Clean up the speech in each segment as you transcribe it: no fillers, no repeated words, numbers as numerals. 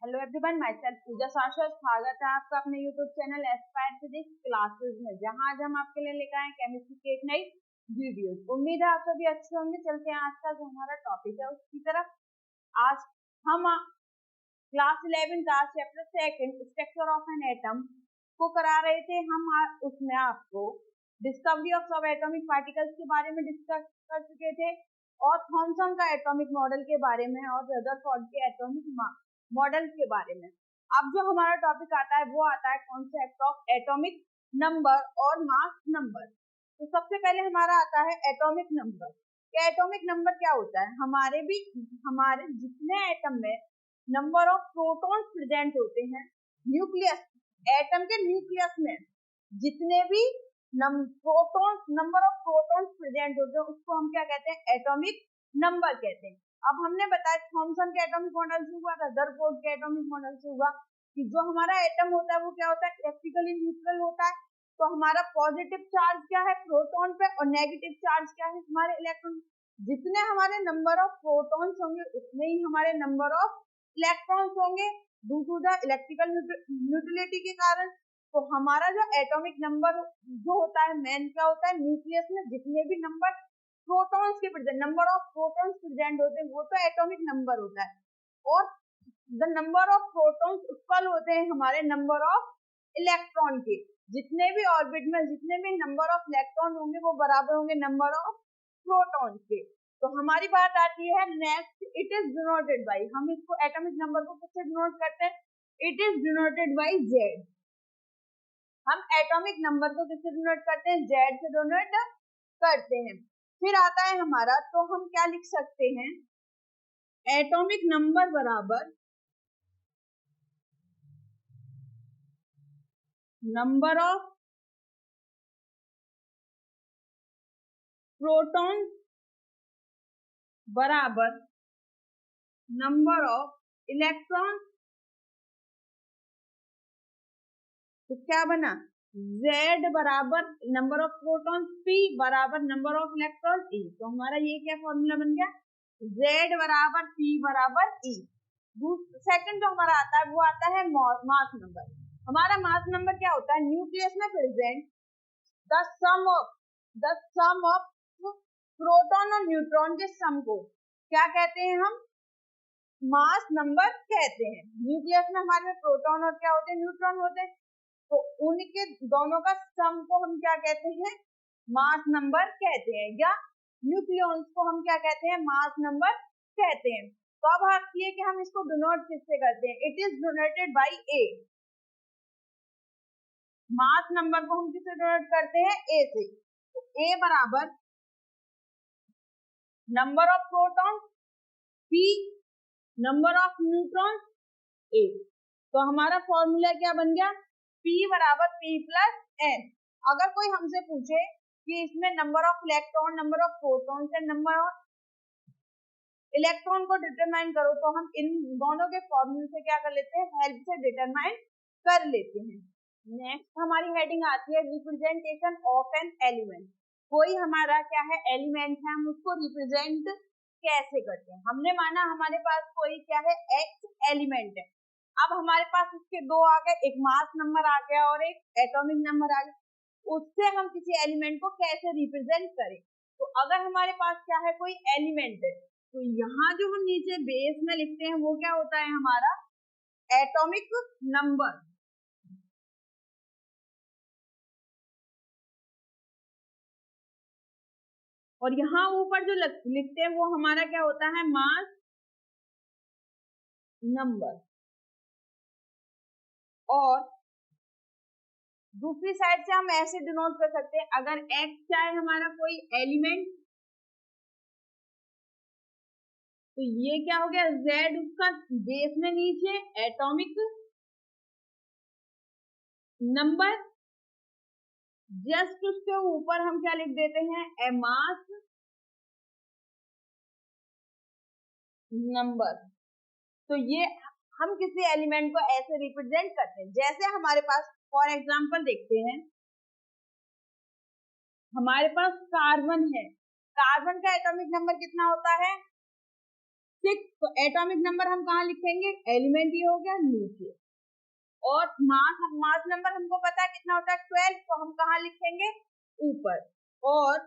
Hello everyone, my self पूजा शाश्वत। स्वागत है आपका अपने YouTube channel Aspire physics classes में, जहां आज हम आपके लिए लेकर आए केमिस्ट्री की एक नई वीडियो। उम्मीद है आप सभी अच्छे होंगे। चलते हैं आज का जो हमारा टॉपिक है उसकी तरफ। आज हम क्लास 11 का chapter 2 structure of an atom को करा रहे थे। हम उसमें आपको डिस्कवरी ऑफ सब एटॉमिक पार्टिकल्स के बारे में डिस्कस कर चुके थे और थॉमसन का एटॉमिक मॉडल के बारे में और रदरफोर्ड के एटॉमिक मॉडल के बारे में। अब जो हमारा टॉपिक आता है वो आता है कॉन्सेप्ट ऑफ एटॉमिक नंबर और मास नंबर। तो सबसे पहले हमारा आता है एटॉमिक नंबर। एटॉमिक नंबर क्या होता है? हमारे जितने एटम में नंबर ऑफ प्रोटॉन्स प्रेजेंट होते हैं, न्यूक्लियस, एटम के न्यूक्लियस में जितने भी नंबर ऑफ प्रोटॉन्स प्रेजेंट होते हैं उसको हम क्या कहते हैं? एटॉमिक नंबर कहते हैं। अब हमने बताया थॉमसन के एटॉमिक मॉडल से हुआ, रदरफोर्ड के एटॉमिक मॉडल से हुआ कि जो हमारा एटम होता है वो क्या होता है? इलेक्ट्रिकली न्यूट्रल होता है। तो हमारा पॉजिटिव चार्ज क्या है प्रोटॉन पे और नेगेटिव चार्ज क्या है हमारे इलेक्ट्रॉन। जितने हमारे नंबर ऑफ प्रोटॉन्स होंगे उतने ही हमारे नंबर ऑफ इलेक्ट्रॉन्स होंगे due to the electrical neutrality के कारण। तो हमारा जो एटॉमिक नंबर जो होता है मेन क्या होता है? न्यूक्लियस में जितने भी प्रोटॉन्स के present number of protons present होते हैं वो तो एटॉमिक नंबर होता है। और the number of protons equal होते हैं हमारे नंबर ऑफ इलेक्ट्रॉन के। जितने भी ऑर्बिट में जितने भी नंबर ऑफ इलेक्ट्रॉन होंगे वो बराबर होंगे नंबर ऑफ प्रोटॉन्स के। तो हमारी बात आती है next, it is denoted by, हम इसको एटॉमिक नंबर को किससे डिनोट करते हैं? It is denoted by Z. हम एटॉमिक नंबर को किससे डिनोट करते हैं? जेड से डिनोट करते हैं। फिर आता है हमारा, तो हम क्या लिख सकते हैं? एटॉमिक नंबर बराबर नंबर ऑफ प्रोटॉन बराबर नंबर ऑफ इलेक्ट्रॉन। तो क्या बना? Z बराबर नंबर ऑफ प्रोटॉन, P बराबर नंबर ऑफ इलेक्ट्रॉन, E। तो हमारा ये क्या फॉर्मूला बन गया? Z बराबर P बराबर E। सेकंड जो हमारा आता है वो आता है मास नंबर। हमारा मास नंबर क्या होता है? न्यूक्लियस में present the sum of proton और न्यूट्रॉन के सम को क्या कहते हैं? हम मास नंबर कहते हैं। न्यूक्लियस में हमारे प्रोटॉन और क्या होते हैं? न्यूट्रॉन होते हैं। तो उनके दोनों का सम को हम क्या कहते हैं? मास नंबर कहते हैं। या न्यूक्लियॉन्स को हम क्या कहते हैं? मास नंबर कहते हैं। तो अब बात ये कि हम इसको डिनोट किससे करते हैं? It is denoted by A. Mass number को हम किससे डिनोट करते हैं? ए से। तो ए बराबर number of proton, P number of neutron, A. तो हमारा फॉर्मूला क्या बन गया? P बराबर P प्लस N। अगर कोई हमसे पूछे कि इसमें number of electron, number of proton से नंबर ऑफ इलेक्ट्रॉन को डिटरमाइन करो तो हम इन दोनों के फॉर्मूले से क्या कर लेते हैं? हेल्प से डिटरमाइन कर लेते हैं। नेक्स्ट हमारी हेडिंग आती है रिप्रेजेंटेशन ऑफ एन एलिमेंट। कोई हमारा क्या है? एलिमेंट है, हम उसको रिप्रेजेंट कैसे करते हैं? हमने माना हमारे पास कोई क्या है? एक्स एलिमेंट है। अब हमारे पास इसके दो आ गए, एक मास नंबर आ गया और एक एटॉमिक नंबर आ गया। उससे हम किसी एलिमेंट को कैसे रिप्रेजेंट करें? तो अगर हमारे पास क्या है? कोई एलिमेंट है तो यहाँ जो हम नीचे बेस में लिखते हैं वो क्या होता है? हमारा एटॉमिक नंबर। और यहाँ ऊपर जो लिखते हैं वो हमारा क्या होता है? Mass number. और दूसरी साइड से हम ऐसे डिनोट कर सकते हैं, अगर एक्स चाहे हमारा कोई एलिमेंट तो ये क्या हो गया? Z उसका बेस में नीचे एटॉमिक नंबर, जस्ट उसके ऊपर हम क्या लिख देते हैं? ए मास नंबर। तो ये हम किसी एलिमेंट को ऐसे रिप्रेजेंट करते हैं। जैसे हमारे पास फॉर एग्जांपल देखते हैं, हमारे पास कार्बन है। कार्बन का एटॉमिक नंबर कितना होता है? 6, तो एटॉमिक नंबर हम कहाँ लिखेंगे, एलिमेंट ये हो गया न्यूक्लियस, और मास नंबर हमको पता है कितना होता है 12, तो हम कहाँ लिखेंगे, ऊपर। और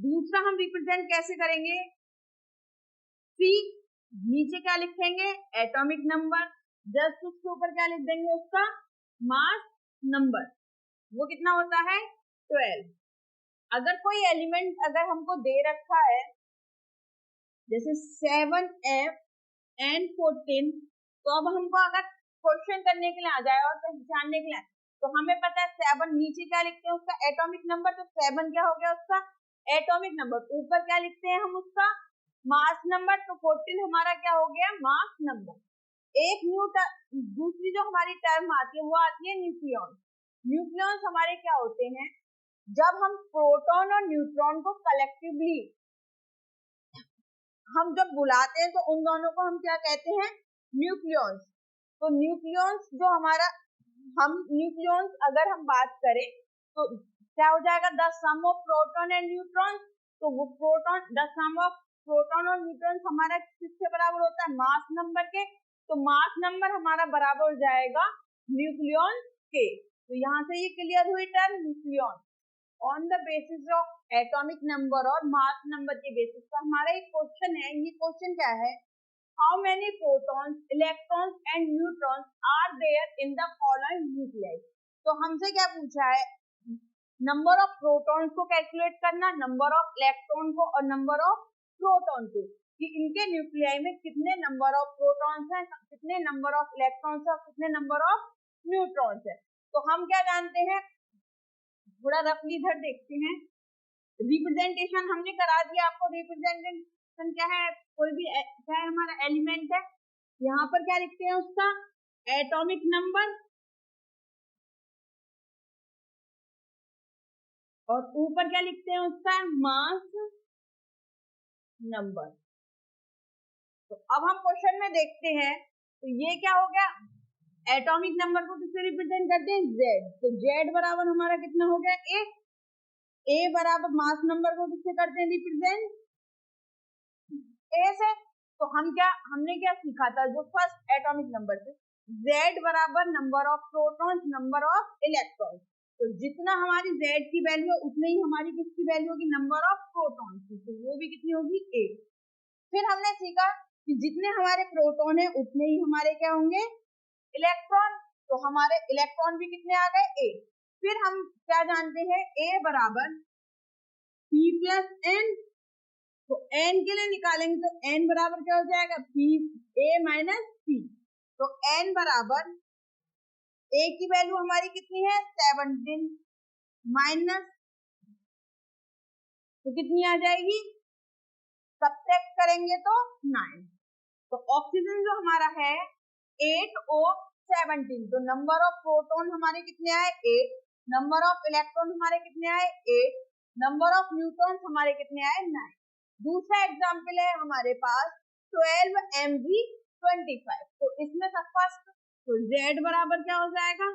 दूसरा हम रिप्रेजेंट कैसे करेंगे, सी, नीचे क्या लिखेंगे, एटॉमिक नंबर, जस्ट उसके ऊपर क्या लिख देंगे, उसका मास नंबर, वो कितना होता है 12। अगर कोई एलिमेंट अगर हमको दे रखा है जैसे 7F N14, तो अब हमको अगर क्वेश्चन करने के लिए आ जाए और पहचानने के लिए, तो हमें पता है 7 नीचे क्या लिखते हैं उसका एटॉमिक नंबर, तो 7 क्या हो गया उसका एटॉमिक नंबर, ऊपर क्या लिखते हैं हम उसका मास नंबर, तो 14 हमारा क्या हो गया मास नंबर। एक दूसरी जो हमारी टर्म आती है वो आती है न्यूक्लियॉन। न्यूक्लियॉन्स हमारे क्या होते हैं, जब हम प्रोटॉन और न्यूट्रॉन को कलेक्टिवली हम जब बुलाते हैं तो उन दोनों को हम क्या कहते हैं, न्यूक्लियॉन्स। तो न्यूक्लियॉन्स जो हमारा, हम न्यूक्लियॉन्स अगर हम बात करें तो क्या हो जाएगा, the sum of proton and neutron, तो वो proton, the sum of proton और न्यूट्रॉन हमारा किसके बराबर होता है, मास नंबर के, तो मास नंबर हमारा बराबर हो जाएगा न्यूक्लियॉन के। तो यहाँ से ये क्लियर हुई term nucleon. On the basis of atomic number और मास नंबर के बेसिस पर हमारा एक क्वेश्चन है, ये क्वेश्चन क्या है, how many protons, electrons and neutrons are there in the following nuclei. तो हमसे क्या पूछा है, नंबर ऑफ प्रोटॉन्स को कैलकुलेट करना, नंबर ऑफ इलेक्ट्रॉन को और नंबर ऑफ प्रोटॉन को, कि इनके न्यूक्लियाई में कितने नंबर ऑफ प्रोटॉन्स हैं, कितने नंबर ऑफ इलेक्ट्रॉन्स और कितने नंबर ऑफ न्यूट्रॉन्स है। तो हम क्या जानते हैं, थोड़ा रफली इधर देखते हैं, रिप्रेजेंटेशन हमने करा दिया आपको। रिप्रेजेंटेशन क्या है, कोई भी क्या है हमारा एलिमेंट है, यहाँ पर क्या लिखते हैं उसका एटॉमिक नंबर, और ऊपर क्या लिखते हैं उसका मास नंबर। तो अब हम क्वेश्चन में देखते हैं, तो ये क्या हो गया, एटॉमिक नंबर को किससे रिप्रेजेंट करते हैं, Z, तो Z बराबर हमारा कितना हो गया 1, A बराबर मास नंबर को किससे करते हैं रिप्रेजेंट, A से। तो हमने क्या सीखा था, जो फर्स्ट एटॉमिक नंबर से, Z बराबर number of protons, number of electrons, तो जितना हमारी Z की वैल्यू है उतनी ही हमारी किसकी वैल्यू होगी, नंबर ऑफ प्रोटॉन्स की, तो वो भी कितनी होगी 8। फिर हमने सीखा कि जितने हमारे प्रोटॉन है उतने ही हमारे क्या होंगे इलेक्ट्रॉन, तो हमारे इलेक्ट्रॉन भी कितने आ गए 8। फिर हम क्या जानते हैं, A बराबर P प्लस N, तो N के लिए निकालेंगे तो N बराबर क्या हो जाएगा, A माइनस P, तो N बराबर A की वैल्यू हमारी कितनी है 17 माइनस, तो कितनी आ जाएगी, सब्ट्रैक्ट करेंगे तो 9। तो ऑक्सीजन जो हमारा है 8O17, तो नंबर ऑफ प्रोटॉन हमारे कितने आए 8, नंबर ऑफ इलेक्ट्रॉन हमारे कितने आए 8, नंबर ऑफ न्यूट्रॉन्स हमारे कितने आए 9। दूसरा एग्जाम्पल है हमारे पास 12Mg25, तो इसमें फर्स्ट तो Z बराबर क्या हो जाएगा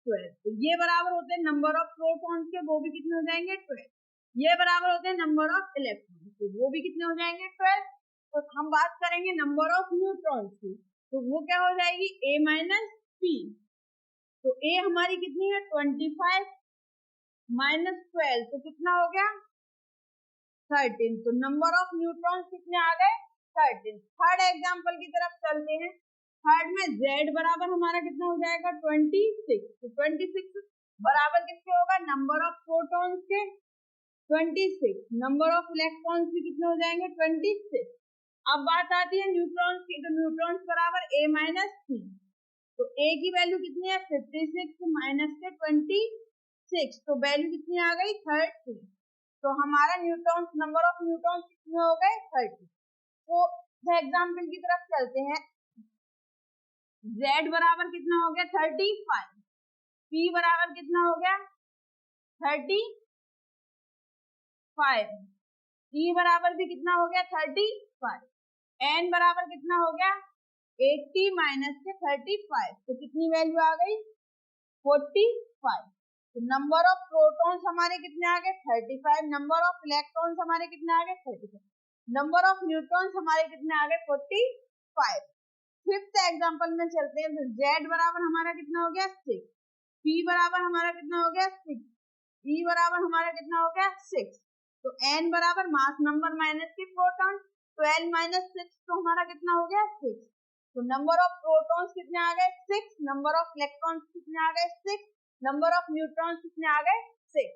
12, तो ये बराबर होते हैं नंबर ऑफ प्रोटॉन्स के, वो भी कितने हो जाएंगे 12, ये बराबर होते हैं नंबर ऑफ इलेक्ट्रॉन्स के, वो भी कितने हो जाएंगे 12। तो हम बात करेंगे नंबर ऑफ न्यूट्रॉन्स की, तो वो क्या हो जाएगी A माइनस P, तो A हमारी कितनी है 25 माइनस 12, तो कितना हो गया 13, तो नंबर ऑफ न्यूट्रॉन्स कितने आ गए 13। थर्ड एग्जांपल की तरफ चलते हैं, थर्ड में Z बराबर हमारा कितना हो जाएगा 26, तो 26 बराबर किसके होगा, नंबर ऑफ प्रोटॉन्स के 26, नंबर ऑफ इलेक्ट्रॉन्स भी कितने हो जाएंगे 26। अब बात आती है न्यूट्रॉन्स की, तो न्यूट्रॉन्स बराबर A माइनस P, तो A की वैल्यू कितनी है 56 माइनस के 26, तो वैल्यू कितनी आ गई 30, तो हमारा न्यूट्रॉन्स, नंबर ऑफ न्यूट्रॉन्स कितने हो गए 30। तो एग्जाम्पल की तरफ चलते हैं, Z बराबर कितना हो गया 35, P बराबर कितना हो गया 35, E बराबर भी कितना हो गया 35, N बराबर कितना हो गया 80 माइनस के 35, तो कितनी वैल्यू आ गई 45। तो नंबर ऑफ प्रोटॉन्स हमारे कितने आ गए 35, नंबर ऑफ इलेक्ट्रॉन्स हमारे कितने आ गए 35। नंबर ऑफ न्यूट्रॉन्स हमारे कितने आ गए 45। फिफ्थ एग्जांपल में चलते हैं, तो Z बराबर हमारा कितना हो गया 6, P बराबर हमारा कितना हो गया 6, E बराबर हमारा कितना हो गया 6। तो N बराबर मास नंबर माइनस के प्रोटॉन, 12 माइनस 6 तो हमारा कितना हो गया 6। तो नंबर ऑफ प्रोटॉन्स कितने आ गए 6, नंबर ऑफ इलेक्ट्रॉन्स कितने आ गए 6, नंबर ऑफ न्यूट्रॉन्स कितने आ गए 6।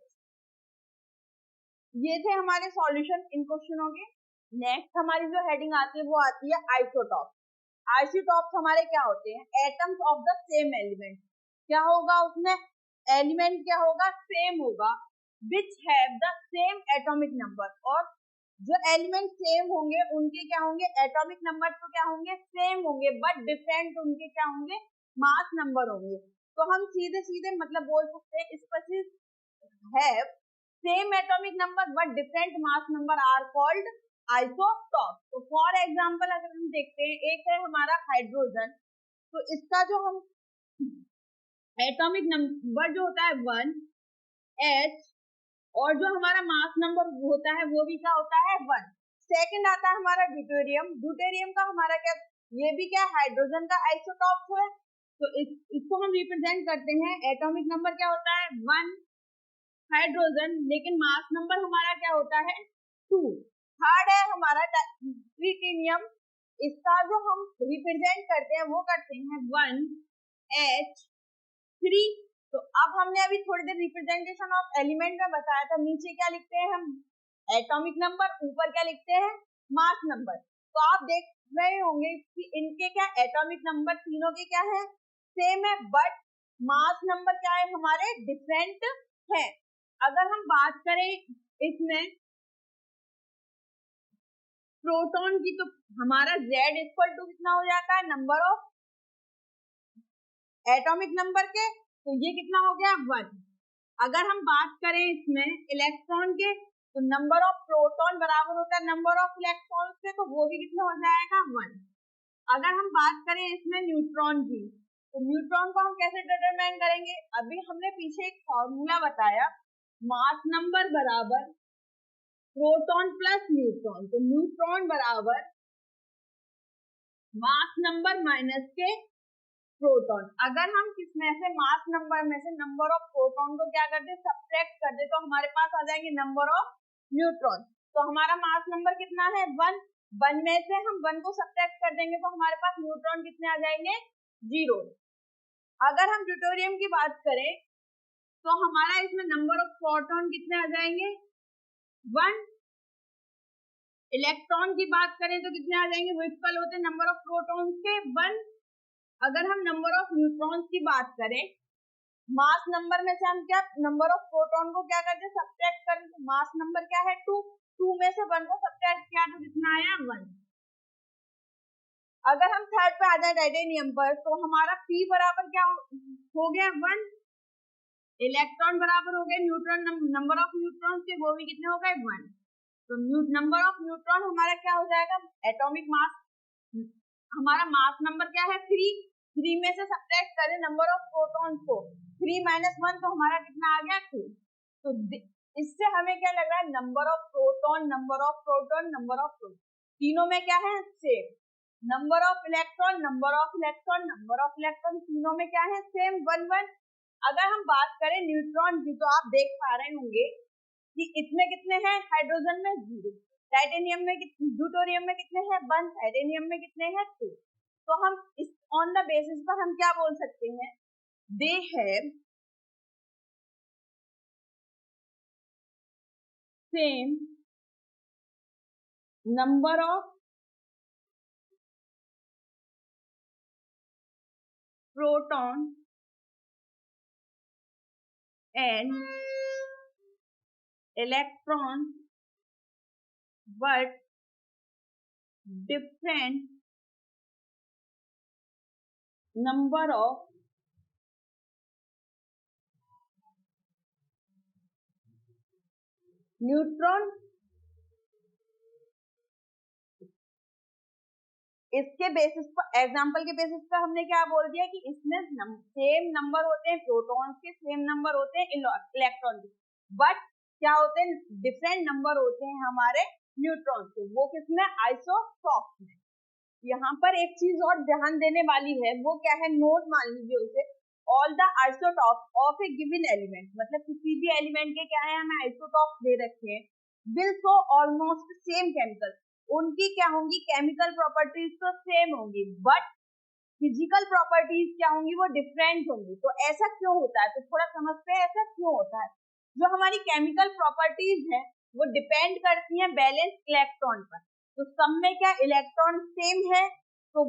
ये थे हमारे सॉल्यूशन इन क्वेश्चनों के। नेक्स्ट हमारी जो हेडिंग आती है वो आती है आइसोटॉप। आइसोटॉप्स हमारे क्या होते हैं, atoms of the same element. क्या होगा उसमें, एलिमेंट क्या होगा सेम होगा, which have the same atomic number. और जो एलिमेंट सेम होंगे उनके क्या होंगे एटॉमिक नंबर तो क्या होंगे सेम होंगे, बट डिफरेंट उनके क्या होंगे मास नंबर होंगे। तो हम सीधे सीधे मतलब बोल सकते हैं species have same atomic number but different mass number are called isotope. तो फॉर एग्जांपल अगर हम देखते हैं, एक है हमारा हाइड्रोजन, तो इसका जो हम एटॉमिक नंबर जो होता है 1 H, और जो हमारा मास नंबर होता है वो भी क्या होता है 1। सेकंड आता है हमारा ड्यूटेरियम। ड्यूटेरियम का हमारा क्या, ये भी क्या हाइड्रोजन का आइसोटॉप है। तो इसको हम रिप्रेजेंट करते हैं, एटॉमिक नंबर क्या होता है 1 हाइड्रोजन, लेकिन मास नंबर हमारा क्या होता है 2। थर्ड है हमारा ट्रिटिनियम, इसका जो हम रिप्रेजेंट करते हैं वो करते हैं 1 H3। तो अब हमने अभी थोड़ी देर रिप्रेजेंटेशन ऑफ एलिमेंट में बताया था, नीचे क्या लिखते हैं हम एटॉमिक नंबर, ऊपर क्या लिखते हैं मास नंबर। तो आप देख रहे होंगे कि इनके क्या एटॉमिक नंबर तीनों के क्या है सेम है, बट मास नंबर क्या है हमारे डिफरेंट है। अगर हम बात करें इसमें प्रोटॉन की, तो हमारा Z इक्वल टू कितना हो जाता है नंबर ऑफ एटॉमिक नंबर के, तो ये कितना हो गया 1। अगर हम बात करें इसमें इलेक्ट्रॉन के, तो नंबर ऑफ प्रोटॉन बराबर होता है नंबर ऑफ इलेक्ट्रॉन से, तो वो भी कितना हो जाएगा 1। अगर हम बात करें इसमें न्यूट्रॉन की, तो न्यूट्रॉन को हम कैसे डिटरमाइन करेंगे, अभी हमने पीछे एक फॉर्मूला बताया, मास नंबर बराबर प्रोटॉन प्लस न्यूट्रॉन। तो न्यूट्रॉन बराबर मास नंबर माइनस के प्रोटॉन। अगर हम किसमें से मास नंबर में से नंबर ऑफ प्रोटॉन को क्या करते सब्ट्रैक्ट कर दे, तो हमारे पास आ जाएंगे नंबर ऑफ न्यूट्रॉन। तो हमारा मास नंबर कितना है 1, 1 में से हम 1 को सब्ट्रैक्ट कर देंगे तो हमारे पास न्यूट्रॉन कितने आ जाएंगे 0। अगर हम ड्यूटेरियम की बात करें, तो हमारा इसमें नंबर ऑफ प्रोटॉन कितने आ जाएंगे 1। इलेक्ट्रॉन की बात करें तो कितने आ जाएंगे, वो इक्वल होते हैं नंबर ऑफ प्रोटॉन के 1। अगर हम नंबर ऑफ न्यूट्रॉन्स की बात करें, मास नंबर में से हम क्या नंबर ऑफ प्रोटॉन को क्या करते हैं सब्ट्रैक्ट करते, तो मास नंबर क्या है 2, 2 में से 1 को सब्ट्रैक्ट किया तो कितना आया 1। अगर हम थर्ड पे आ जाए टाइटेनियम पर, तो हमारा P बराबर क्या हो गया 1, इलेक्ट्रॉन बराबर हो गए न्यूट्रॉन नंबर ऑफ न्यूट्रॉन के, वो भी कितने हो गए 1। तो नंबर ऑफ न्यूट्रॉन हमारा क्या हो जाएगा एटॉमिक मास, हमारा मास नंबर क्या है 3, 3 में से सब्ट्रैक्ट करें नंबर ऑफ प्रोटॉन को, 3 माइनस 1 तो हमारा कितना आ गया 2। तो इससे हमें क्या लग रहा है number of proton number of proton number of proton तीनों में क्या है same, number of electron number of electron number of electron तीनों में क्या है सेम 1 1। अगर हम बात करें न्यूट्रॉन की, तो आप देख पा रहे होंगे कि इसमें कितने हैं हाइड्रोजन में 0, टाइटेनियम में ड्यूटेरियम में कितने हैं 1, टाइटेनियम में कितने हैं 2। तो हम इस ऑन द बेसिस पर हम क्या बोल सकते हैं, they have same number of proton and electron but different number of neutron. इसके बेसिस पर एग्जांपल के बेसिस पर हमने क्या बोल दिया कि इसमें सेम नंबर होते हैं प्रोटॉन्स के, सेम नंबर होते हैं इलेक्ट्रॉन के, बट क्या होते हैं डिफरेंट नंबर होते हैं हमारे न्यूट्रॉन्स को, वो किसमें, आइसोटॉप्स में। यहाँ पर एक चीज और ध्यान देने वाली है, वो क्या है, नोट मान लीजिए उसे, all the isotopes of A given element, मतलब किसी भी एलिमेंट के क्या है, हमें आइसोटॉप्स दे रखे हैं, will show almost same chemical, उनकी क्या होंगी, केमिकल प्रॉपर्टीज तो सेम होंगी, बट फिजिकल प्रॉपर्टीज क्या होंगी, वो डिफरेंट होंगी। तो ऐसा क्यों होता है, तो थोड़ा समझते हैं ऐसा क्यों होता है। जो हमारी केमिकल प्रॉपर्टीज है वो डिपेंड करती है बैलेंस इलेक्ट्रॉन पर, तो सब में क्या इलेक्ट्रॉन सेम है, तो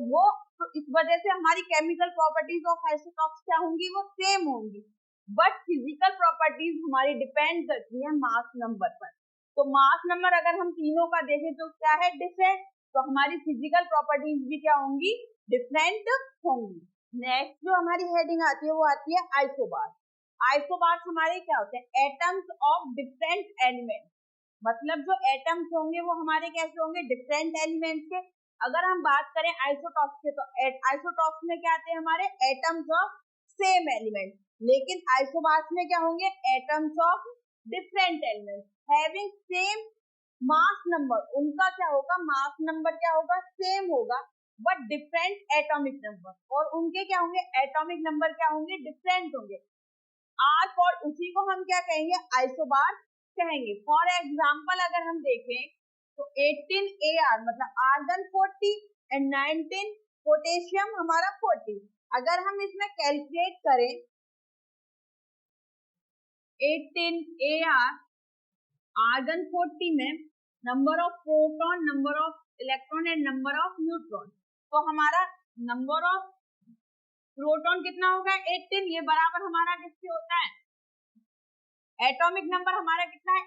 इस वजह से हमारी केमिकल प्रॉपर्टीज ऑफ आइसोटॉप्स क्या होंगी, वो सेम होंगी। बट फिजिकल प्रॉपर्टीज हमारी डिपेंड करती है मास नंबर पर, तो मास नंबर अगर हम तीनों का देखें तो क्या है, डिफरेंट, तो हमारी फिजिकल प्रॉपर्टीज भी क्या होंगी, डिफरेंट होंगी। नेक्स्ट जो हमारी हेडिंग आती है वो आती है आइसोबार। आइसोबार्स हमारे क्या होते हैं, एटम्स ऑफ डिफरेंट एलिमेंट, मतलब जो एटम्स होंगे वो हमारे कैसे होंगे, डिफरेंट एलिमेंट के। अगर हम बात करें आइसोटॉप्स के, तो आइसोटॉप्स में क्या आते हैं हमारे, एटम्स ऑफ सेम एलिमेंट, लेकिन आइसोबार्स में क्या होंगे, atoms of different element having same mass number, उनका क्या होगा, मास नंबर क्या होगा, सेम होगा, बट डिफरेंट एटॉमिक नंबर, और उनके क्या होंगे, एटॉमिक नंबर क्या होंगे, डिफरेंट होंगे। आर फॉर, उसी को हम क्या कहेंगे, आइसोबार कहेंगे। फॉर एग्जाम्पल अगर हम देखें तो 18 AR मतलब आर्गन 40 एंड 19 पोटेशियम हमारा 40। अगर हम इसमें कैलकुलेट करें 18 AR आर्गन 40 में number of proton, number of electron and number of neutron, तो हमारा नंबर ऑफ प्रोटॉन कितना होगा 18, ये बराबर हमारा किससे होता है, एटॉमिक नंबर हमारा कितना है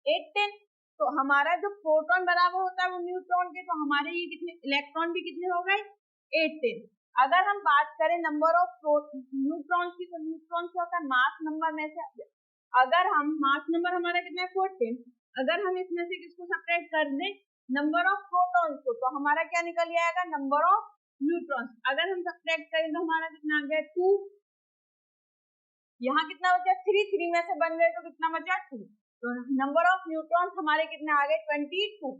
18, तो हमारा जो प्रोटॉन बराबर होता है वो न्यूट्रॉन के, तो हमारे ये कितने इलेक्ट्रॉन भी कितने हो गए 18। अगर हम बात करें नंबर ऑफ न्यूट्रॉन की, तो न्यूट्रॉन क्या होता है, मास नंबर में से, अगर हम मास नंबर हमारा कितना है 14, अगर हम इसमें से किसको सब्ट्रैक्ट कर दें, नंबर ऑफ प्रोटॉन्स को, तो हमारा क्या निकल आएगा, नंबर ऑफ न्यूट्रॉन्स। अगर हम सब्ट्रैक्ट करें तो हमारा कितना आ गया 2, यहाँ कितना बचा 3, 3 में से बन गए तो कितना बचा 2, तो नंबर ऑफ न्यूट्रॉन्स हमारे कितने आ गए 22।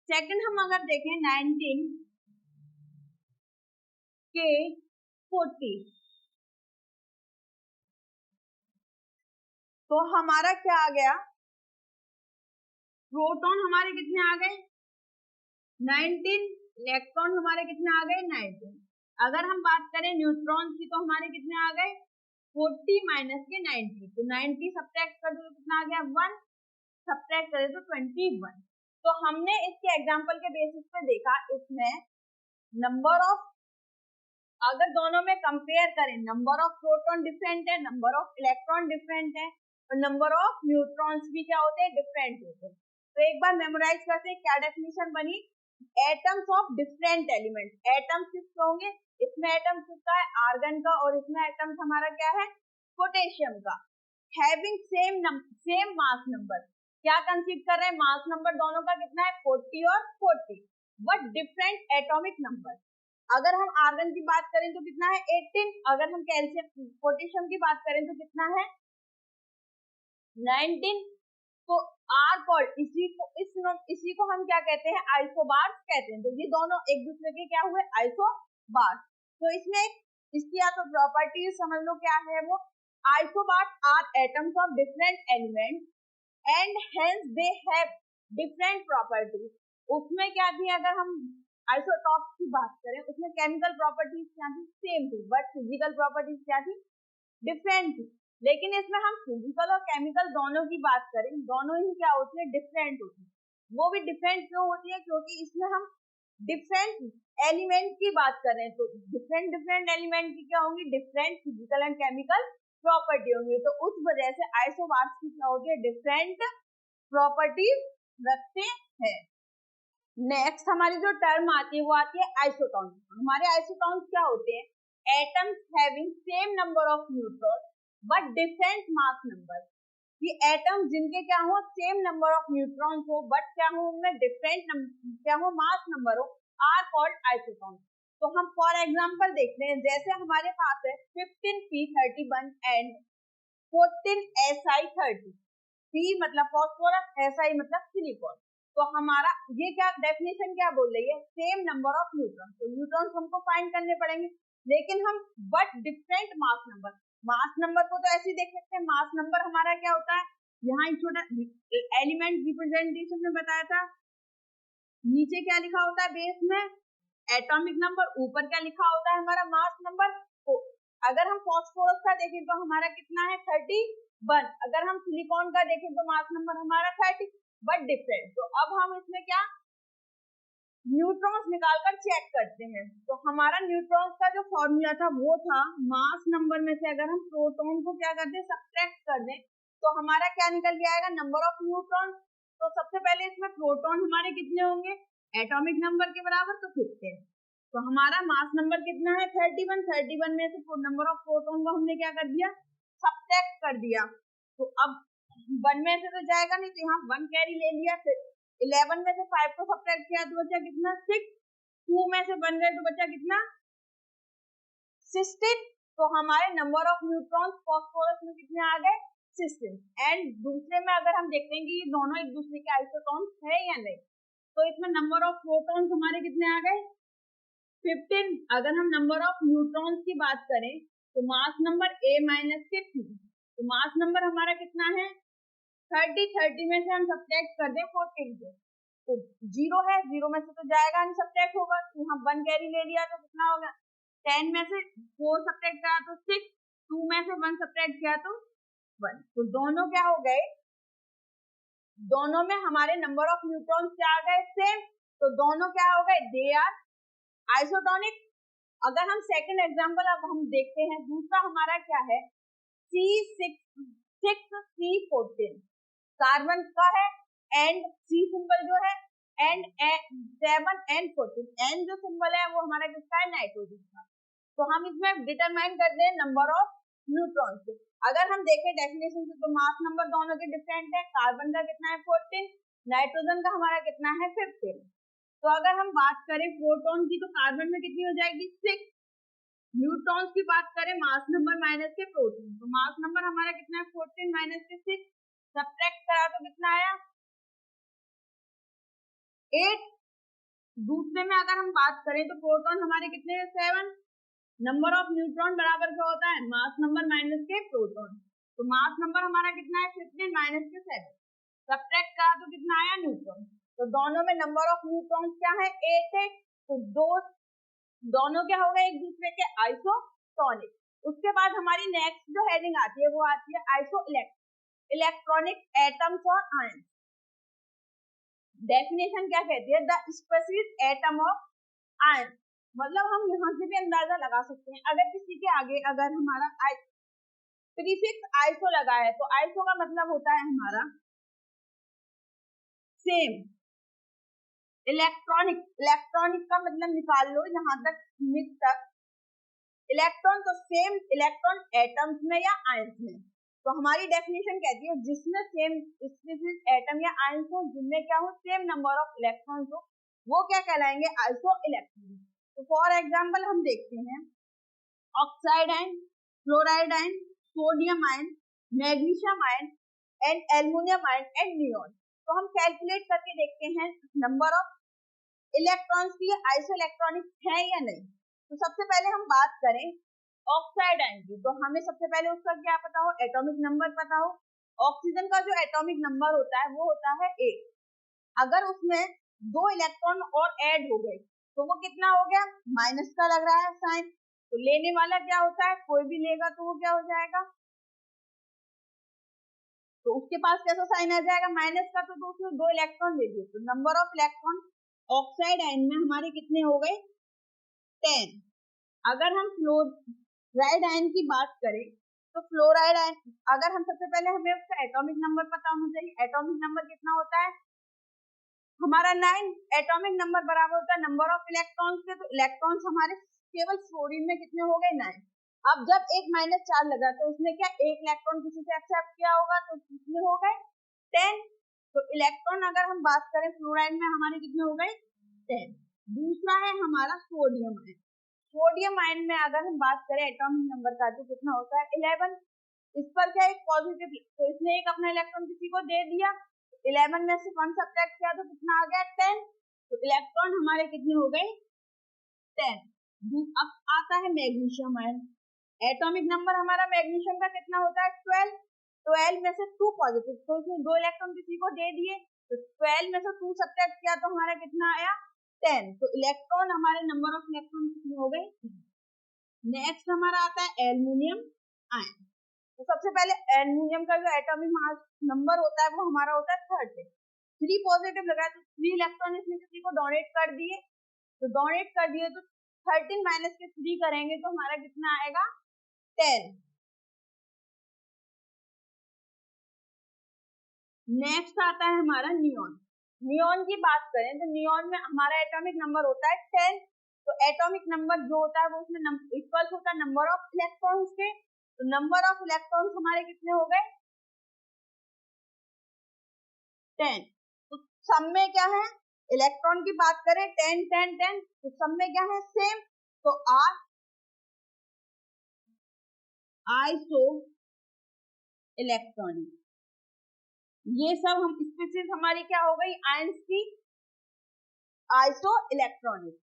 सेकंड हम अगर देखें 19 के 40, तो हमारा क्या आ गया, प्रोटॉन हमारे कितने आ गए 19, इलेक्ट्रॉन हमारे कितने आ गए 19। अगर हम बात करें न्यूट्रॉन की, तो हमारे कितने आ गए 40 माइनस के 90, तो 90 सब्ट्रैक्ट कर दो तो कितना आ गया 1, सब्ट्रैक्ट करें तो 21। तो हमने इसके एग्जांपल के बेसिस पे देखा, इसमें नंबर ऑफ, अगर दोनों में कंपेयर करें, नंबर ऑफ प्रोटॉन डिफरेंट है, नंबर ऑफ इलेक्ट्रॉन डिफरेंट है, और नंबर ऑफ न्यूट्रॉन्स भी क्या होते हैं, डिफरेंट होते हैं। तो एक बार मेमोराइज करते हैं, क्या डेफिनेशन बनी, atoms of different element, atoms किसके होंगे, इसमें एटम्स किसका है आर्गन का, और इसमें एटम्स हमारा क्या है पोटेशियम का, हैविंग सेम मास नंबर, क्या कंसीडर कर रहे हैं, मास नंबर दोनों का कितना है 40 और 40, बट डिफरेंट एटॉमिक नंबर। अगर हम आर्गन की बात करें तो कितना है 18, अगर हम कैल्शियम पोटेशियम की बात करें तो कितना है 19। तो आर कॉल्ड, इसी को हम क्या कहते हैं आइसोबार्स कहते हैं। तो ये दोनों एक दूसरे के क्या हुए आइसोबार्स। तो इसमें इसकी या तो प्रॉपर्टीज समझ लो क्या है वो, isobars are atoms of different element and hence they have different properties. उसमें क्या थी, अगर हम आइसोटॉप्स की बात करें उसमें केमिकल प्रॉपर्टीज क्या थी सेम थी, बट फिजिकल प्रॉपर्टीज क्या थी डिफरेंट थी। लेकिन इसमें हम फिजिकल और केमिकल दोनों की बात करें, दोनों ही क्या होती है डिफरेंट होती है। वो भी डिफरेंट क्यों होती है, क्योंकि इसमें हम डिफरेंट एलिमेंट की बात करें, तो डिफरेंट एलिमेंट की क्या होंगी different physical and chemical property होंगी। तो उस वजह से आइसोबार्स की क्या होती है डिफरेंट प्रॉपर्टीज रखते हैं। नेक्स्ट हमारी जो टर्म आती है वो आती है आइसोटॉन्स। हमारे आइसोटॉन्स क्या होते हैं, atoms having same number of neutrons but different mass number. ये एटम्स जिनके क्या हो सेम नंबर ऑफ न्यूट्रॉन्स हो बट क्या हो उनमें डिफरेंट क्या हो मास नंबर हो, आर कॉल्ड आइसोटॉन्स। तो हम फॉर एग्जांपल देखते हैं, जैसे हमारे पास है 15P31 एंड 14Si30। P मतलब फॉस्फोरस, Si मतलब सिलिकॉन। तो हमारा ये क्या डेफिनेशन क्या बोल रही है, सेम नंबर ऑफ न्यूट्रॉन, तो न्यूट्रॉन्स हमको फाइंड करने पड़ेंगे, लेकिन हम but different mass number, mass number को तो ऐसे ही देख सकते हैं, मास नंबर हमारा क्या होता है, यहाँ एक छोटा एलिमेंट रिप्रेजेंटेशन में बताया था, नीचे क्या लिखा होता है बेस में एटॉमिक नंबर, ऊपर क्या लिखा होता है हमारा मास नंबर। तो अगर हम फॉस्फोरस का देखें तो हमारा कितना है 31, अगर हम सिलिकॉन का देखें तो मास नंबर हमारा 30, बट डिफरेंट। तो अब हम इसमें क्या न्यूट्रॉन्स निकालकर चेक करते हैं, तो हमारा न्यूट्रॉन्स का जो फॉर्मूला था वो था मास नंबर में से अगर हम प्रोटॉन को क्या करते हैं सब्ट्रैक्ट कर दें तो हमारा क्या निकल के आएगा नंबर ऑफ न्यूट्रॉन। तो सबसे पहले इसमें प्रोटॉन हमारे कितने होंगे एटॉमिक नंबर के बराबर, तो 15, तो हमारा मास नंबर कितना है 31 में से नंबर ऑफ प्रोटॉन को हमने क्या कर दिया सब्ट्रैक्ट कर दिया। तो अब 1 में से तो जाएगा नहीं, तो यहाँ 1 कैरी ले लिया, फिर 11 में से 5 को सब्ट्रैक्ट किया तो बचा कितना 6, 2 में से 1 गए तो बचा कितना 16। तो हमारे नंबर ऑफ न्यूट्रॉन्स फॉस्फोरस में कितने आ गए 16। एंड दूसरे में अगर हम देखते हैं कि ये दोनों एक दूसरे के आइसोटॉन्स है या नहीं, तो इसमें नंबर ऑफ प्रोटॉन्स हमारे कितने आ गए 15। अगर हम नंबर ऑफ न्यूट्रॉन्स की बात करें तो मास नंबर A माइनस के 2, तो मास नंबर हमारा कितना है 30 में से हम सब्ट्रैक्ट कर दें 14 को, तो 0 है, 0 में से तो जाएगा नहीं सब्ट्रैक्ट होगा, तो हम 1 कैरी ले लिया तो कितना होगा 10 में से 4 सब्ट्रैक्ट करा तो 6, 2 में से 1 सब्ट्रैक्ट किया तो 1। तो दोनों क्या हो गए, दोनों में हमारे नंबर ऑफ न्यूट्रॉन्स क्या आ गए सेम, तो दोनों क्या हो गए दे आर आइसोटोनिक। अगर हम सेकंड एग्जांपल अब हम देखते हैं, दूसरा हमारा क्या है C6C14 कार्बन का है, एंड C सिंबल जो है एंड 7N14, N जो सिंबल है वो हमारा किसका है नाइट्रोजन का। तो हम इसमें डिटरमाइन करते हैं नंबर ऑफ न्यूट्रॉन्स को। अगर हम देखें डेफिनेशन से तो मास नंबर दोनों के डिफरेंट है, कार्बन का कितना है 14, नाइट्रोजन का हमारा कितना है 15। तो अगर हम बात करें प्रोटॉन की तो कार्बन में कितनी हो जाएगी 6, न्यूट्रॉन्स की बात करें मास नंबर माइनस के प्रोटॉन, तो मास नंबर हमारा कितना है 14 माइनस के 6, सब्ट्रैक्ट करा तो कितना आया 8। दूसरे में अगर हम बात करें तो प्रोटॉन हमारे कितने हैं 7, नंबर ऑफ न्यूट्रॉन बराबर क्या होता है मास नंबर माइनस के प्रोटॉन, तो मास नंबर हमारा कितना है 15 माइनस के 7, सब्ट्रैक्ट करा तो कितना आया न्यूट्रॉन। तो दोनों में नंबर ऑफ न्यूट्रॉन्स क्या है 8 है, तो दोनों क्या हो गए एक दूसरे के आइसोटोनिक। उसके बाद हमारी नेक्स्ट जो हेडिंग आती है वो आती है आइसो इलेक्ट्रॉनिक एटम्स और आयंस। डेफिनेशन क्या कहती है the specific atom of ion, मतलब हम यहाँ से भी अंदाजा लगा सकते हैं, अगर किसी के आगे अगर हमारा प्रीफिक्स आइसो लगा है तो आइसो का मतलब होता है हमारा सेम। इलेक्ट्रॉनिक का मतलब निकाल लो यहाँ तक मिड तक, इलेक्ट्रॉन तो सेम इलेक्ट्रॉन एटम्स में या आयंस में। तो हमारी डेफिनेशन कहती है जिसमें सेम स्पेसिफिक एटम या आयंस हो जिनमें क्या हो सेम नंबर ऑफ इलेक्ट्रॉन्स हो वो क्या कहलाएंगे आइसो इलेक्ट्रॉन। तो फॉर एग्जांपल हम देखते हैं oxide ion, fluoride ion, sodium ion, magnesium ion and aluminium ion and neon. तो हम कैलकुलेट करके देखते हैं नंबर ऑफ इलेक्ट्रॉन्स की आइसो इलेक्ट्रॉनिक है या नहीं। तो सबसे पहले हम बात करें ऑक्साइड आयन की, तो हमें सबसे पहले उसका क्या पता हो एटॉमिक नंबर पता हो। ऑक्सीजन का जो एटॉमिक नंबर होता है वो होता है 8। अगर उसमें 2 इलेक्ट्रॉन और ऐड हो गए तो वो कितना हो गया माइनस का लग रहा है साइन, तो लेने वाला क्या होता है कोई भी लेगा तो वो क्या हो जाएगा तो उसके पास कैसा साइन आ जाएगा माइनस का, तो उसमें 2 इलेक्ट्रॉन ले दिए तो number of electron oxide ion में हमारे कितने हो गए 10। अगर हम फ्लोराइड आयन की बात करें तो फ्लोराइड आयन अगर हम सबसे पहले हमें उसका एटॉमिक नंबर पता होना चाहिए। एटॉमिक नंबर कितना होता है हमारा 9, एटॉमिक नंबर बराबर होता है नंबर ऑफ इलेक्ट्रॉन्स के, तो इलेक्ट्रॉन्स हमारे केवल फ्लोरीन में कितने हो गए 9। अब जब एक -4 लगा तो उसने क्या एक इलेक्ट्रॉन किसी से एक्सेप्ट किया होगा तो कितने हो गए 10। तो इलेक्ट्रॉन अगर हम बात करें फ्लोराइड में हमारे कितने हो गए 10। दूसरा है हमारा सोडियम आयन। सोडियम आयन में अगर हम बात करें एटॉमिक नंबर का तो कितना होता है 11। इस पर क्या एक पॉजिटिव, तो इसने एक अपना इलेक्ट्रॉन किसी को दे दिया, 11 में से 1 सब्ट्रैक्ट किया तो कितना आ गया 10, तो इलेक्ट्रॉन हमारे कितने हो गए 10। अब आता है मैग्नीशियम आयन, एटॉमिक नंबर हमारा मैग्नीशियम का कितना होता है 12, 12 में से 2 पॉजिटिव, तो इसमें 2 इलेक्ट्रॉन किसी को दे दिए, तो 12 में से 2 सब्ट्रैक्ट किया तो हमारा कितना आया 10, तो इलेक्ट्रॉन हमारे नंबर ऑफ इलेक्ट्रॉन कितने हो गए। नेक्स्ट हमारा आता है एल्युमिनियम आयन, तो सबसे पहले एल्युमिनियम का जो एटॉमिक मास नंबर होता है वो हमारा होता है 30, 3 पॉजिटिव लगाए तो 3 इलेक्ट्रॉन इसमें किसी को डोनेट कर दिए, तो डोनेट कर दिए तो 13 माइनस के 3 करेंगे तो हमारा कितना आएगा 10। नेक्स्ट आता है हमारा नियॉन, नियॉन की बात करें तो नियॉन में हमारा एटॉमिक नंबर होता है 10, तो एटॉमिक नंबर जो होता है वो उसमें इक्वल होता है नंबर ऑफ इलेक्ट्रॉन्स के, तो नंबर ऑफ इलेक्ट्रॉन्स हमारे कितने हो गए 10, तो सब में क्या है इलेक्ट्रॉन की बात करें 10 10 10, तो सब में क्या है सेम, तो आइसो इलेक्ट्रॉनिक, ये सब हम स्पीशीज हमारी क्या हो गई आयंस की आइसो इलेक्ट्रॉनिक।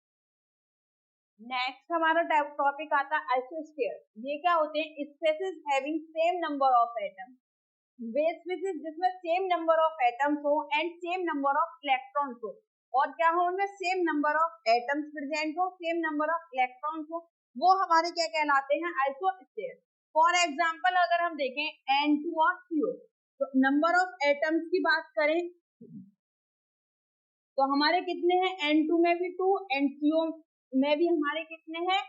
नेक्स्ट हमारा टॉपिक आता है आइसोस्फीयर, ये क्या होते हैं species having same number of atom, way species जिसमें सेम नंबर ऑफ एटम्स हो and same number of electrons हो, और क्या हो उनमें same number of atoms present हो सेम नंबर ऑफ इलेक्ट्रॉन्स हो, वो हमारे क्या कहलाते हैं आइसोस्फीयर। फॉर एग्जांपल अगर हम देखें N2 और CO, तो नंबर ऑफ एटम्स की बात करें तो हमारे कितने हैं N2 में भी 2, CO में भी हमारे कितने हैं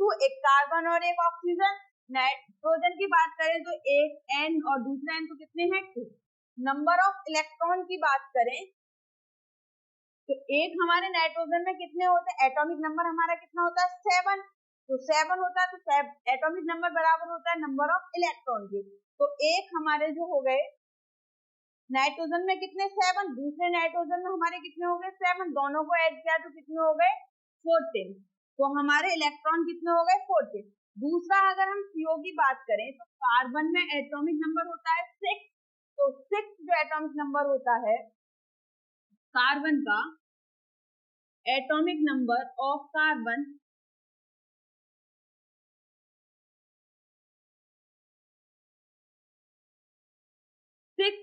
2, एक कार्बन और एक ऑक्सीजन। नाइट्रोजन की बात करें तो एक N और दूसरा N, तो कितने हैं 2। नंबर ऑफ इलेक्ट्रॉन की बात करें तो एक हमारे नाइट्रोजन में कितने होते हैं, एटॉमिक नंबर हमारा कितना होता है 7, तो 7 होता है, तो एटॉमिक नंबर बराबर होता है नंबर ऑफ इलेक्ट्रॉन के, तो एक हमारे जो हो गए नाइट्रोजन में कितने 7, दूसरे नाइट्रोजन में हमारे कितने हो गए 7, दोनों को ऐड किया तो कितने हो गए 14, तो हमारे इलेक्ट्रॉन कितने हो गए 14। दूसरा अगर हम CO की बात करें तो कार्बन में एटॉमिक नंबर होता है 6, तो 6 जो एटॉमिक नंबर होता है कार्बन का, एटॉमिक नंबर ऑफ कार्बन 6,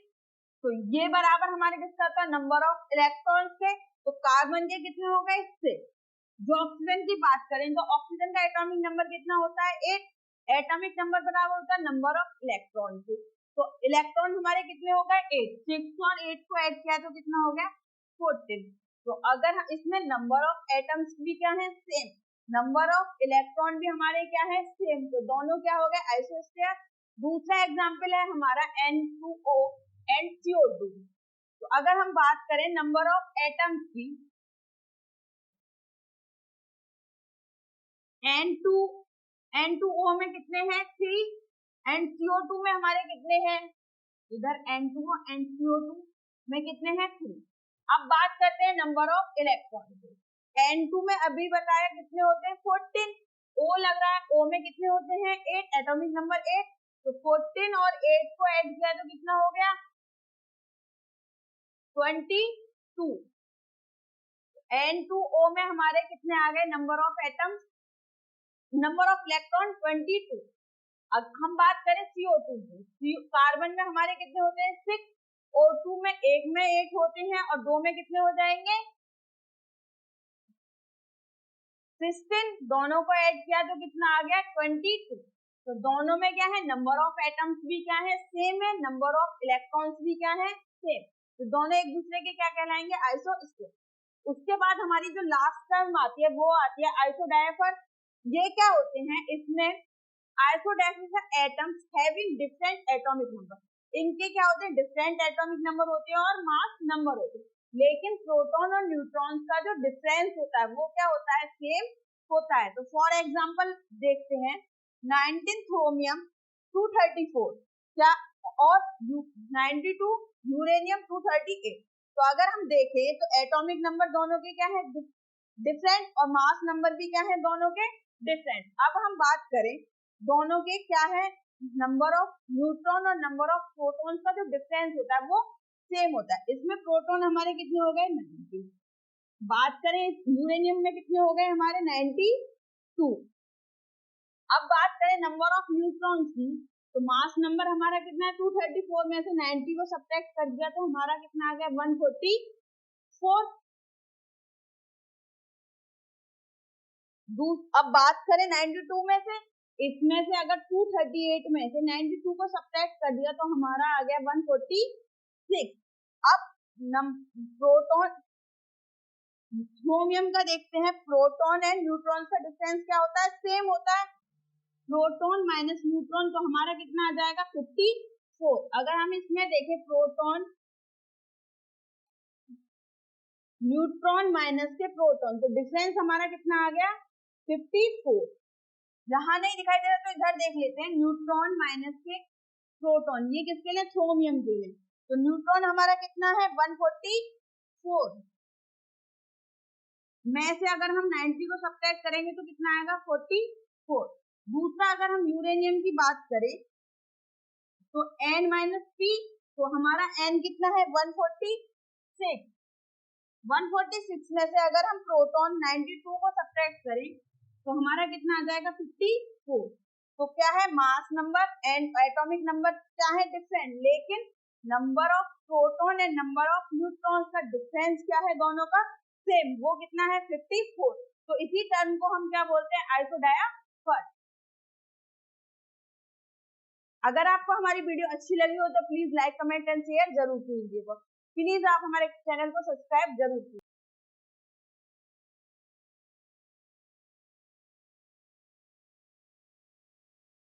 तो ये बराबर हमारे किसका था नंबर ऑफ इलेक्ट्रॉन्स के, तो कार्बन के कितने हो गए 6। जो ऑक्सीजन की बात करें तो ऑक्सीजन का एटॉमिक नंबर कितना होता है 8, एटॉमिक नंबर बराबर होता है नंबर ऑफ इलेक्ट्रॉन के, तो इलेक्ट्रॉन हमारे कितने हो गए 8, 6 और 8 को ऐड किया तो कितना हो गया 14। तो अगर इसमें नंबर ऑफ एटम्स भी क्या है सेम, नंबर ऑफ इलेक्ट्रॉन भी हमारे क्या है सेम, तो दोनों क्या हो गए आइसोस्फीयर। दूसरा एग्जांपल है हमारा N2O एंड CO2, तो अगर हम बात करें नंबर ऑफ एटम्स की N2O में कितने हैं 3 एंड CO2 में हमारे कितने हैं, इधर N2O एंड CO2 में कितने हैं 3। अब बात करते हैं नंबर ऑफ इलेक्ट्रॉन की, N2 में अभी बताया कितने होते हैं 14, O लग रहा है O में कितने होते हैं 8, एटॉमिक नंबर 8, तो 14 और 8 को ऐड किया तो कितना हो गया 22। N2O में हमारे कितने आ गए number of atoms, number of electron 22। अब हम बात करें CO2 की, कार्बन में हमारे कितने होते हैं 6, O2 में एक में 8 होते हैं और 2 में कितने हो जाएंगे 16, दोनों को ऐड किया तो कितना आ गया 22। तो दोनों में क्या है नंबर ऑफ एटम्स भी क्या है सेम है, नंबर ऑफ इलेक्ट्रॉन्स भी क्या है सेम, तो दोनों एक दूसरे के क्या कहलाएंगे आइसोस्फीयर। उसके बाद हमारी जो लास्ट टर्म आती है वो आती है आइसोडायफर। ये क्या होते हैं, इसमें isodiaphers atoms having different atomic number, इनके क्या होते हैं डिफरेंट एटॉमिक नंबर होते हैं और मास नंबर होते हैं, लेकिन प्रोटॉन और न्यूट्रॉन का जो डिफरेंस होता है वो क्या होता है सेम होता है। तो फॉर एग्जांपल देखते हैं 19 थ्रोमियम 234 क्या और 92 यूरेनियम 238, तो अगर हम देखें तो एटॉमिक नंबर दोनों के क्या है डिफरेंट और मास नंबर भी क्या है दोनों के डिफरेंट। अब हम बात करें दोनों के क्या है नंबर ऑफ न्यूट्रॉन और नंबर ऑफ प्रोटॉन्स का जो डिफरेंस होता है वो सेम होता है। इसमें प्रोटॉन हमारे कितने हो गए 90। बात करें यूरेनियम में कितने हो गए हमारे 92। अब बात करें नंबर ऑफ न्यूट्रॉन्स की, तो मास नंबर हमारा कितना है 234 में से 90 को सब्ट्रैक्ट कर दिया तो हमारा कितना आ गया 144। अब बात करें 92 में से, इसमें से अगर 238 में से 92 को सब्ट्रैक्ट कर दिया तो हमारा आ गया 146। अब प्रोटॉन थ्रोमियम का देखते हैं, प्रोटॉन एंड न्यूट्रॉन का डिफरेंस क्या होता है, सेम होता है। प्रोटॉन माइनस न्यूट्रॉन तो हमारा कितना आ जाएगा 54। अगर हम इसमें देखें प्रोटॉन न्यूट्रॉन माइनस के प्रोटॉन, तो डिफरेंस हमारा कितना आ गया 54। जहां नहीं दिखाई दे रहा तो इधर देख लेते हैं, न्यूट्रॉन माइनस के प्रोटॉन, ये किसके लिए, थ्रोमियम के लिए। तो न्यूट्रॉन हमारा कितना है 144 में से अगर हम 90 को सब्ट्रैक्ट करेंगे तो कितना आएगा 44। दूसरा अगर हम यूरेनियम की बात करें तो N माइनस पी, तो हमारा N कितना है 146। 146 में से अगर हम प्रोटॉन 92 को सब्ट्रैक्ट करें तो हमारा कितना आ जाएगा 54। तो क्या है, mass number and atomic number क्या है डिफरेंट, लेकिन number of proton and number of neutrons का डिफरेंस क्या है दोनों का सेम, वो कितना है 54। तो इसी टर्म को हम क्या बोलते हैं, आइसोडायाफर। अगर आपको हमारी वीडियो अच्छी लगी हो तो please like comment and share जरूर कीजिएगा। प्लीज आप हमारे चैनल को सब्सक्राइब जरूर कीजिए।